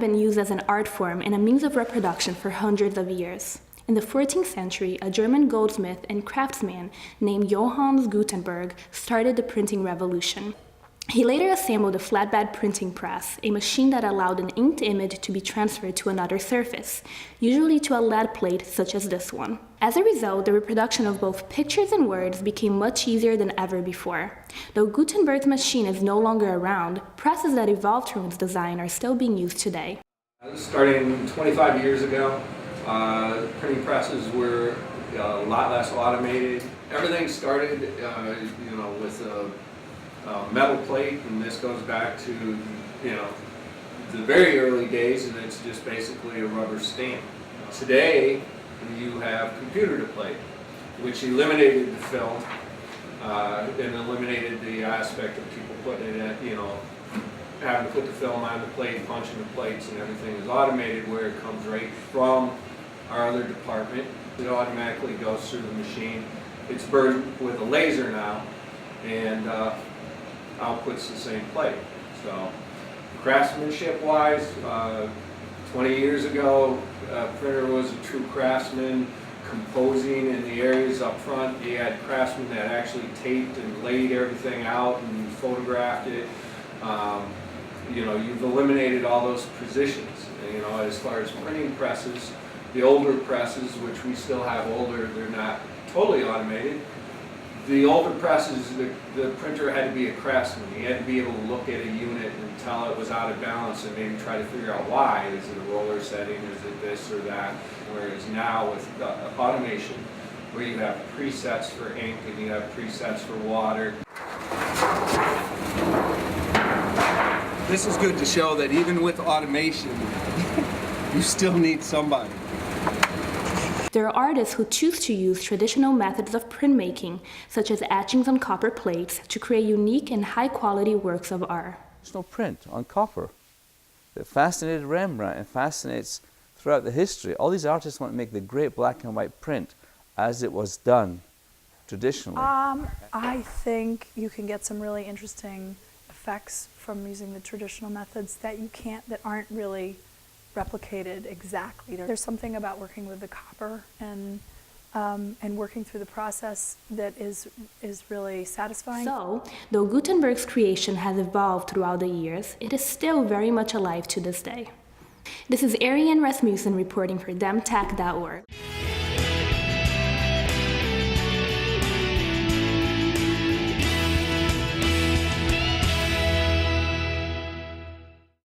been used as an art form and a means of reproduction for hundreds of years. In the 14th century, a German goldsmith and craftsman named Johannes Gutenberg started the printing revolution. He later assembled a flatbed printing press, a machine that allowed an inked image to be transferred to another surface, usually to a lead plate such as this one. As a result, the reproduction of both pictures and words became much easier than ever before. Though Gutenberg's machine is no longer around, presses that evolved from its design are still being used today. Starting 25 years ago, printing presses were a lot less automated. Everything started, with a metal plate, and this goes back to, the very early days, and it's just basically a rubber stamp. Today, you have computer to plate, which eliminated the film and eliminated the aspect of people putting it at, having to put the film on the plate, punching the plates, and everything is automated where it comes right from our other department. It automatically goes through the machine. It's burned with a laser now, and outputs the same plate. So, craftsmanship-wise, 20 years ago, a printer was a true craftsman, composing in the areas up front. You had craftsmen that actually taped and laid everything out and photographed it. You've eliminated all those positions. As far as printing presses, the older presses, which we still have older, they're not totally automated. The older presses, the printer had to be a craftsman. He had to be able to look at a unit and tell it was out of balance and maybe try to figure out why. Is it a roller setting? Is it this or that? Whereas now with automation, where you have presets for ink and you have presets for water. This is good to show that even with automation, you still need somebody. There are artists who choose to use traditional methods of printmaking, such as etchings on copper plates, to create unique and high-quality works of art. Traditional print on copper that fascinated Rembrandt and fascinates throughout the history. All these artists want to make the great black and white print as it was done traditionally. I think you can get some really interesting effects from using the traditional methods that aren't really replicated exactly. There's something about working with the copper and working through the process that is really satisfying. So, though Gutenberg's creation has evolved throughout the years, it is still very much alive to this day. This is Ariane Rasmussen reporting for demtech.org.